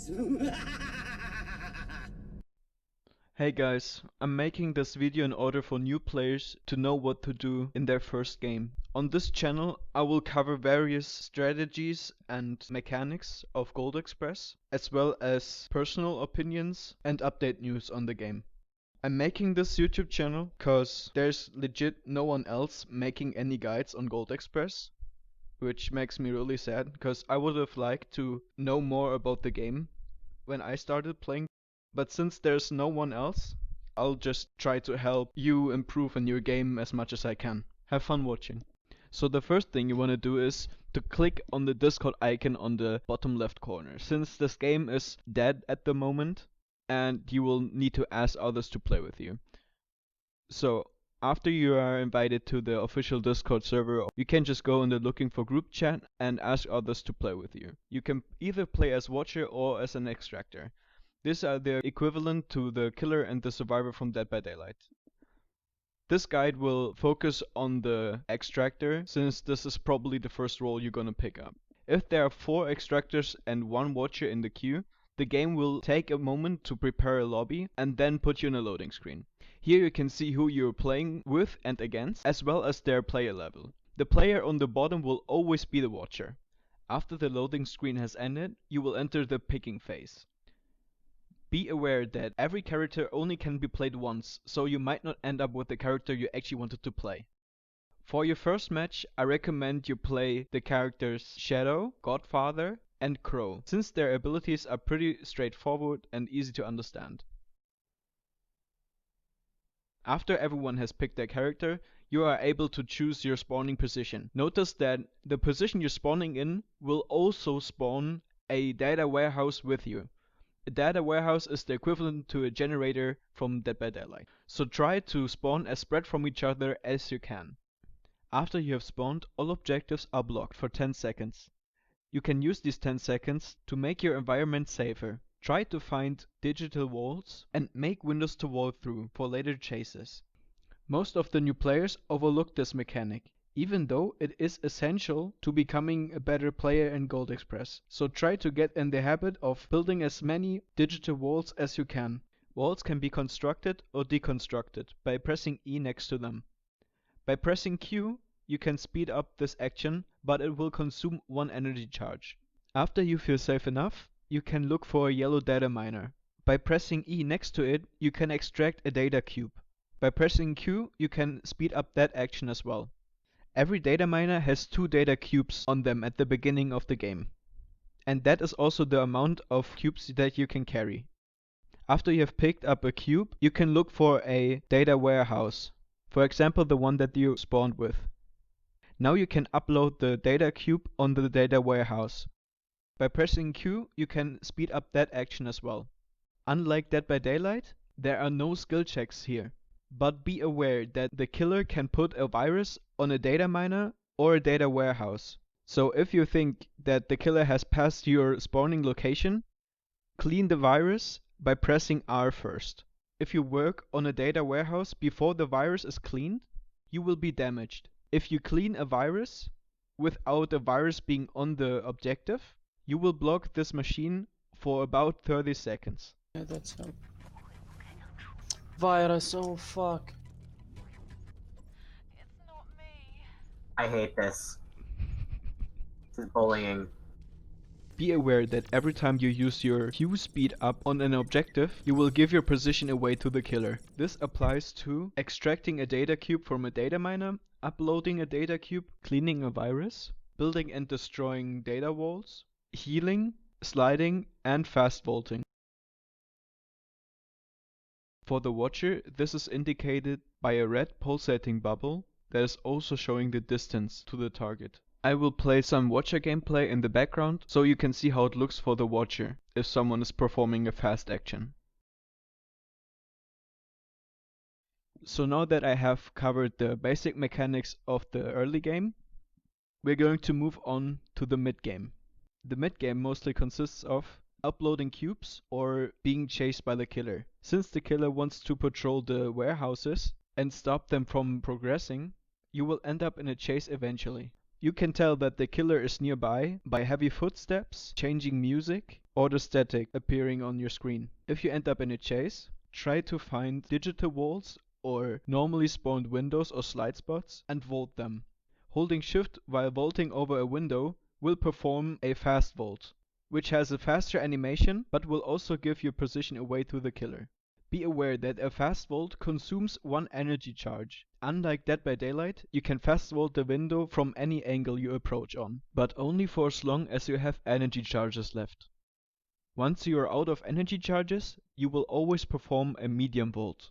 this. Hey guys, I'm making this video in order for new players to know what to do in their first game. On this channel I will cover various strategies and mechanics of Gold Express, as well as personal opinions and update news on the game. I'm making this YouTube channel cause there's legit no one else making any guides on Gold Express, which makes me really sad cause I would have liked to know more about the game when I started playing. But since there's no one else, I'll just try to help you improve in your game as much as I can. Have fun watching. So the first thing you want to do is to click on the Discord icon on the bottom left corner, since this game is dead at the moment and you will need to ask others to play with you. So after you are invited to the official Discord server, you can just go in the looking for group chat and ask others to play with you. You can either play as Watcher or as an Extractor. These are the equivalent to the killer and the survivor from Dead by Daylight. This guide will focus on the Extractor, since this is probably the first role you're gonna pick up. If there are 4 Extractors and 1 Watcher in the queue, the game will take a moment to prepare a lobby and then put you in a loading screen. Here you can see who you're playing with and against, as well as their player level. The player on the bottom will always be the Watcher. After the loading screen has ended, you will enter the picking phase. Be aware that every character only can be played once, so you might not end up with the character you actually wanted to play. For your first match, I recommend you play the characters Shadow, Godfather, and Crow, since their abilities are pretty straightforward and easy to understand. After everyone has picked their character, you are able to choose your spawning position. Notice that the position you're spawning in will also spawn a data warehouse with you. A data warehouse is the equivalent to a generator from Dead by Daylight. So try to spawn as spread from each other as you can. After you have spawned, all objectives are blocked for 10 seconds. You can use these 10 seconds to make your environment safer. Try to find digital walls and make windows to walk through for later chases. Most of the new players overlook this mechanic, even though it is essential to becoming a better player in Gold Express. So try to get in the habit of building as many digital walls as you can. Walls can be constructed or deconstructed by pressing E next to them. By pressing Q, you can speed up this action, but it will consume 1 energy charge. After you feel safe enough, you can look for a yellow data miner. By pressing E next to it, you can extract a data cube. By pressing Q, you can speed up that action as well. Every data miner has 2 data cubes on them at the beginning of the game. And that is also the amount of cubes that you can carry. After you have picked up a cube, you can look for a data warehouse. For example, the one that you spawned with. Now you can upload the data cube on the data warehouse. By pressing Q, you can speed up that action as well. Unlike Dead by Daylight, there are no skill checks here. But be aware that the killer can put a virus on a data miner or a data warehouse. So if you think that the killer has passed your spawning location, clean the virus by pressing R first. If you work on a data warehouse before the virus is cleaned, you will be damaged. If you clean a virus without a virus being on the objective, you will block this machine for about 30 seconds. Yeah, that's him. Virus, oh fuck. It's not me. I hate this. This is bullying. Be aware that every time you use your Q speed up on an objective, you will give your position away to the killer. This applies to extracting a data cube from a data miner, uploading a data cube, cleaning a virus, building and destroying data walls, healing, sliding, and fast vaulting. For the Watcher, this is indicated by a red pulsating bubble that is also showing the distance to the target. I will play some Watcher gameplay in the background so you can see how it looks for the Watcher if someone is performing a fast action. So now that I have covered the basic mechanics of the early game, we're going to move on to the mid game. The mid game mostly consists of uploading cubes or being chased by the killer. Since the killer wants to patrol the warehouses and stop them from progressing, you will end up in a chase eventually. You can tell that the killer is nearby by heavy footsteps, changing music, or the static appearing on your screen. If you end up in a chase, try to find digital walls or normally spawned windows or slide spots and vault them. Holding shift while vaulting over a window will perform a fast vault, which has a faster animation but will also give your position away to the killer. Be aware that a fast vault consumes 1 energy charge. Unlike Dead by Daylight, you can fast vault the window from any angle you approach on, but only for as long as you have energy charges left. Once you are out of energy charges, you will always perform a medium vault.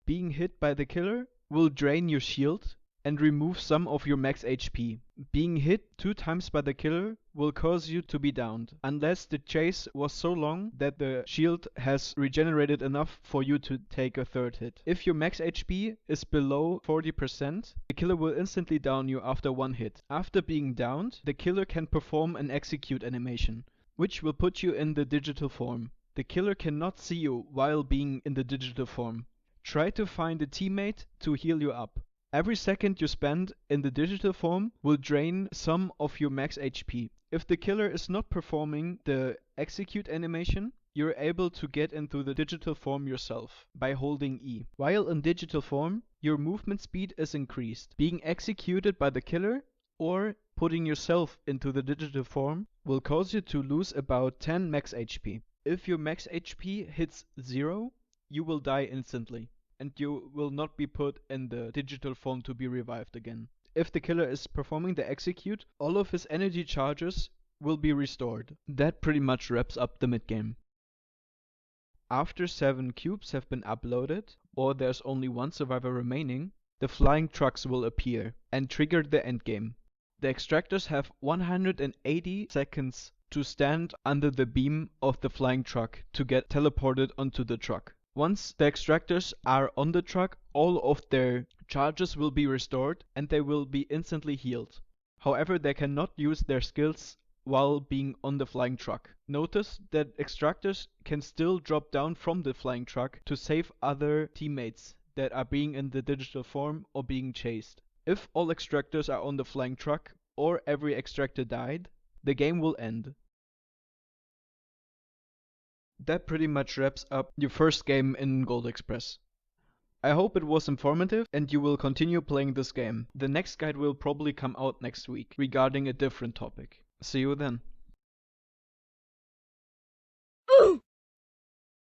Being hit by the killer will drain your shield and remove some of your max HP. Being hit 2 times by the killer will cause you to be downed, unless the chase was so long that the shield has regenerated enough for you to take a 3rd hit. If your max HP is below 40%, the killer will instantly down you after 1 hit. After being downed, the killer can perform an execute animation, which will put you in the digital form. The killer cannot see you while being in the digital form. Try to find a teammate to heal you up. Every second you spend in the digital form will drain some of your max HP. If the killer is not performing the execute animation, you're able to get into the digital form yourself by holding E. While in digital form, your movement speed is increased. Being executed by the killer or putting yourself into the digital form will cause you to lose about 10 max HP. If your max HP hits 0, you will die instantly, and you will not be put in the digital form to be revived again. If the killer is performing the execute, all of his energy charges will be restored. That pretty much wraps up the mid-game. After 7 cubes have been uploaded, or there's only 1 survivor remaining, the flying trucks will appear and trigger the endgame. The extractors have 180 seconds to stand under the beam of the flying truck to get teleported onto the truck. Once the extractors are on the truck, all of their charges will be restored and they will be instantly healed. However, they cannot use their skills while being on the flying truck. Notice that extractors can still drop down from the flying truck to save other teammates that are being in the digital form or being chased. If all extractors are on the flying truck or every extractor died, the game will end. That pretty much wraps up your first game in Gold Express. I hope it was informative and you will continue playing this game. The next guide will probably come out next week regarding a different topic. See you then.